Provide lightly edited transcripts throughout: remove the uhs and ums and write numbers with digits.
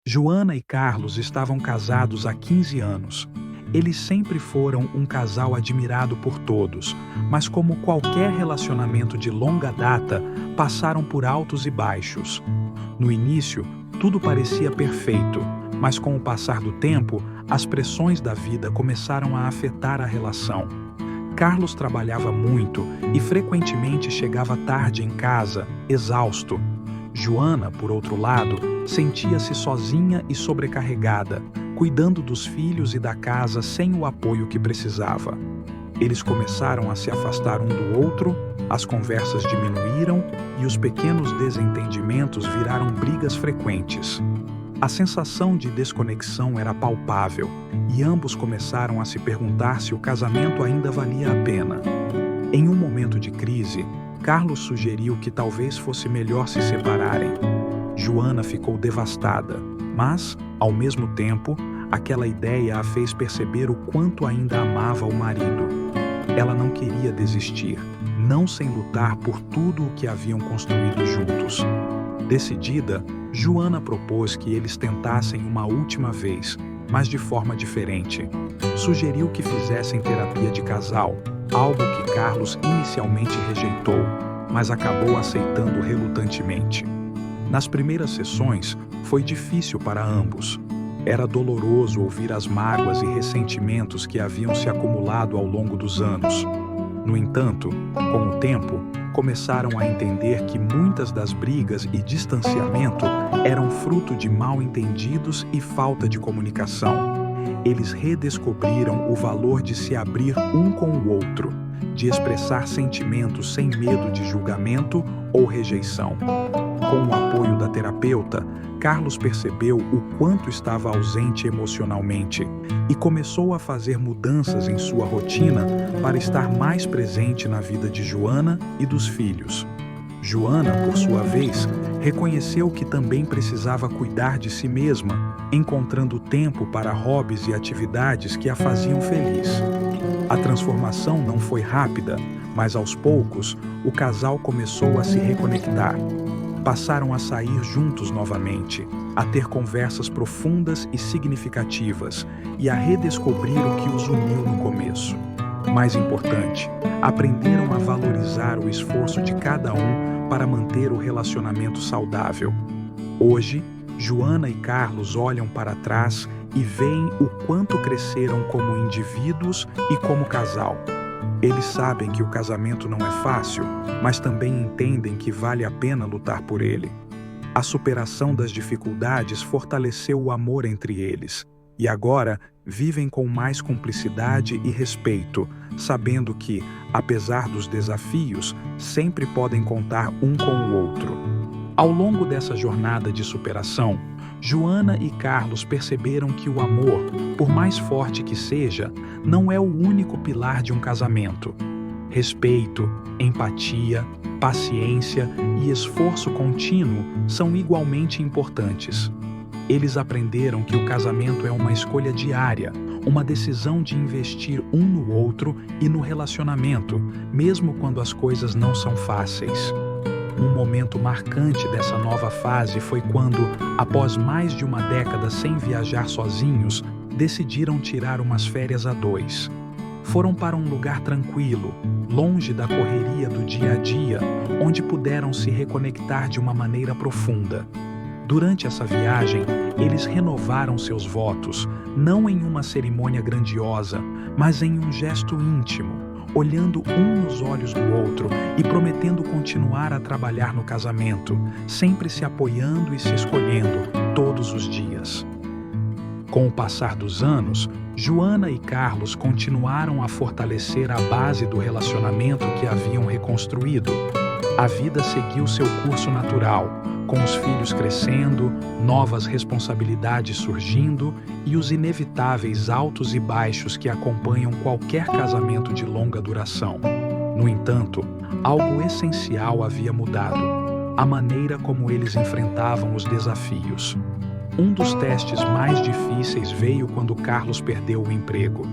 Joana e Carlos estavam casados há 15 anos. Eles sempre foram um casal admirado por todos, mas como qualquer relacionamento de longa data, passaram por altos e baixos. No início, tudo parecia perfeito, mas com o passar do tempo, as pressões da vida começaram a afetar a relação. Carlos trabalhava muito e frequentemente chegava tarde em casa, exausto. Joana, por outro lado, sentia-se sozinha e sobrecarregada, cuidando dos filhos e da casa sem o apoio que precisava. Eles começaram a se afastar um do outro, as conversas diminuíram e os pequenos desentendimentos viraram brigas frequentes. A sensação de desconexão era palpável e ambos começaram a se perguntar se o casamento ainda valia a pena. Em um momento de crise, Carlos sugeriu que talvez fosse melhor se separarem. Joana ficou devastada, mas, ao mesmo tempo, aquela ideia a fez perceber o quanto ainda amava o marido. Ela não queria desistir, não sem lutar por tudo o que haviam construído juntos. Decidida, Joana propôs que eles tentassem uma última vez, mas de forma diferente. Sugeriu que fizessem terapia de casal, algo que Carlos inicialmente rejeitou, mas acabou aceitando relutantemente. Nas primeiras sessões, foi difícil para ambos. Era doloroso ouvir as mágoas e ressentimentos que haviam se acumulado ao longo dos anos. No entanto, com o tempo, começaram a entender que muitas das brigas e distanciamento eram fruto de mal-entendidos e falta de comunicação. Eles redescobriram o valor de se abrir um com o outro, de expressar sentimentos sem medo de julgamento ou rejeição. Com o apoio da terapeuta, Carlos percebeu o quanto estava ausente emocionalmente e começou a fazer mudanças em sua rotina para estar mais presente na vida de Joana e dos filhos. Joana, por sua vez, reconheceu que também precisava cuidar de si mesma, encontrando tempo para hobbies e atividades que a faziam feliz. A transformação não foi rápida, mas aos poucos o casal começou a se reconectar. Passaram a sair juntos novamente, a ter conversas profundas e significativas e a redescobrir o que os uniu no começo. Mais importante, aprenderam a valorizar o esforço de cada um para manter o relacionamento saudável. Hoje, Joana e Carlos olham para trás e veem o quanto cresceram como indivíduos e como casal. Eles sabem que o casamento não é fácil, mas também entendem que vale a pena lutar por ele. A superação das dificuldades fortaleceu o amor entre eles, e agora vivem com mais cumplicidade e respeito, sabendo que, apesar dos desafios, sempre podem contar um com o outro. Ao longo dessa jornada de superação, Joana e Carlos perceberam que o amor, por mais forte que seja, não é o único pilar de um casamento. Respeito, empatia, paciência e esforço contínuo são igualmente importantes. Eles aprenderam que o casamento é uma escolha diária, uma decisão de investir um no outro e no relacionamento, mesmo quando as coisas não são fáceis. Um momento marcante dessa nova fase foi quando, após mais de uma década sem viajar sozinhos, decidiram tirar umas férias a dois. Foram para um lugar tranquilo, longe da correria do dia a dia, onde puderam se reconectar de uma maneira profunda. Durante essa viagem, eles renovaram seus votos, não em uma cerimônia grandiosa, mas em um gesto íntimo, olhando um nos olhos do outro e prometendo continuar a trabalhar no casamento, sempre se apoiando e se escolhendo todos os dias. Com o passar dos anos, Joana e Carlos continuaram a fortalecer a base do relacionamento que haviam reconstruído. A vida seguiu seu curso natural, com os filhos crescendo, novas responsabilidades surgindo e os inevitáveis altos e baixos que acompanham qualquer casamento de longa duração. No entanto, algo essencial havia mudado: a maneira como eles enfrentavam os desafios. Um dos testes mais difíceis veio quando Carlos perdeu o emprego.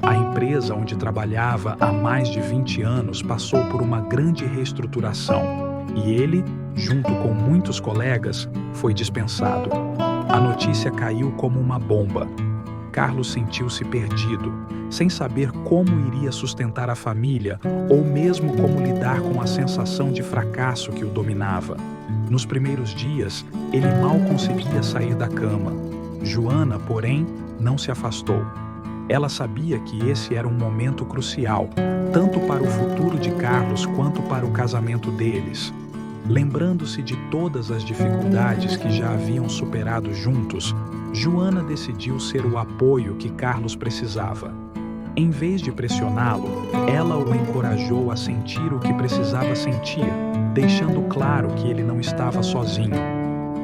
A empresa onde trabalhava há mais de 20 anos passou por uma grande reestruturação e ele, junto com muitos colegas, foi dispensado. A notícia caiu como uma bomba. Carlos sentiu-se perdido, sem saber como iria sustentar a família ou mesmo como lidar com a sensação de fracasso que o dominava. Nos primeiros dias, ele mal conseguia sair da cama. Joana, porém, não se afastou. Ela sabia que esse era um momento crucial, tanto para o futuro de Carlos quanto para o casamento deles. Lembrando-se de todas as dificuldades que já haviam superado juntos, Joana decidiu ser o apoio que Carlos precisava. Em vez de pressioná-lo, ela o encorajou a sentir o que precisava sentir, deixando claro que ele não estava sozinho.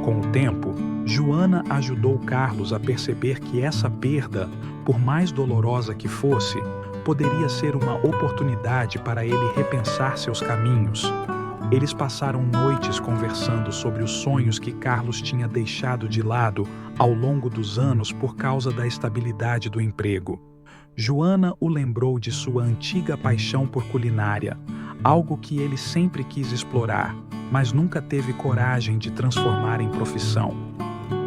Com o tempo, Joana ajudou Carlos a perceber que essa perda, por mais dolorosa que fosse, poderia ser uma oportunidade para ele repensar seus caminhos. Eles passaram noites conversando sobre os sonhos que Carlos tinha deixado de lado ao longo dos anos por causa da estabilidade do emprego. Joana o lembrou de sua antiga paixão por culinária, algo que ele sempre quis explorar, mas nunca teve coragem de transformar em profissão.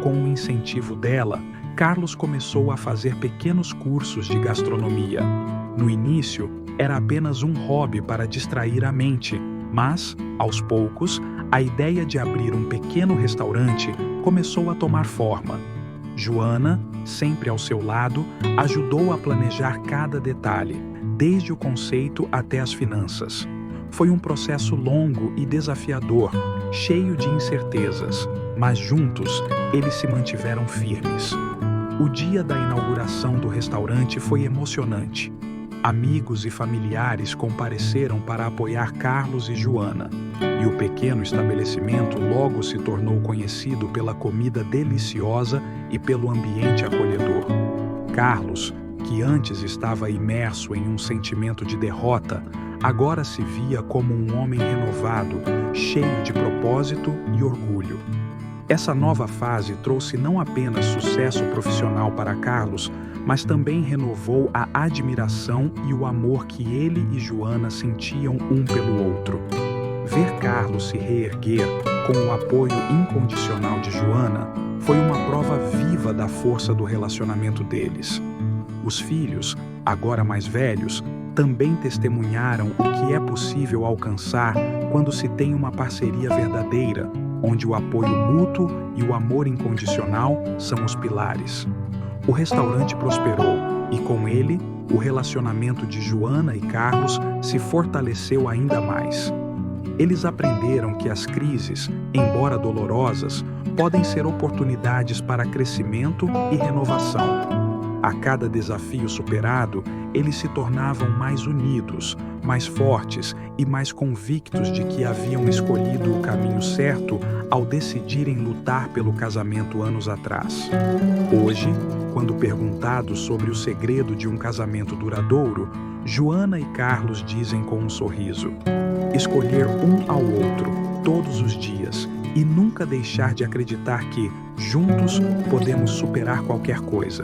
Com o incentivo dela, Carlos começou a fazer pequenos cursos de gastronomia. No início, era apenas um hobby para distrair a mente, mas, aos poucos, a ideia de abrir um pequeno restaurante começou a tomar forma. Joana, sempre ao seu lado, ajudou a planejar cada detalhe, desde o conceito até as finanças. Foi um processo longo e desafiador, cheio de incertezas, mas juntos eles se mantiveram firmes. O dia da inauguração do restaurante foi emocionante. Amigos e familiares compareceram para apoiar Carlos e Joana, e o pequeno estabelecimento logo se tornou conhecido pela comida deliciosa e pelo ambiente acolhedor. Carlos, que antes estava imerso em um sentimento de derrota, agora se via como um homem renovado, cheio de propósito e orgulho. Essa nova fase trouxe não apenas sucesso profissional para Carlos, mas também renovou a admiração e o amor que ele e Joana sentiam um pelo outro. Ver Carlos se reerguer com o apoio incondicional de Joana foi uma prova viva da força do relacionamento deles. Os filhos, agora mais velhos, também testemunharam o que é possível alcançar quando se tem uma parceria verdadeira, onde o apoio mútuo e o amor incondicional são os pilares. O restaurante prosperou e, com ele, o relacionamento de Joana e Carlos se fortaleceu ainda mais. Eles aprenderam que as crises, embora dolorosas, podem ser oportunidades para crescimento e renovação. A cada desafio superado, eles se tornavam mais unidos, mais fortes e mais convictos de que haviam escolhido o caminho certo ao decidirem lutar pelo casamento anos atrás. Hoje, quando perguntados sobre o segredo de um casamento duradouro, Joana e Carlos dizem com um sorriso: escolher um ao outro todos os dias e nunca deixar de acreditar que, juntos, podemos superar qualquer coisa.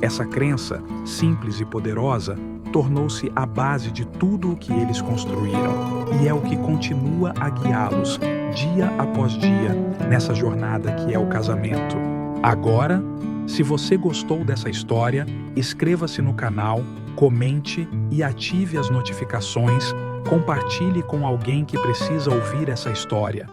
Essa crença, simples e poderosa, tornou-se a base de tudo o que eles construíram e é o que continua a guiá-los, dia após dia, nessa jornada que é o casamento. Agora, se você gostou dessa história, inscreva-se no canal, comente e ative as notificações, compartilhe com alguém que precisa ouvir essa história.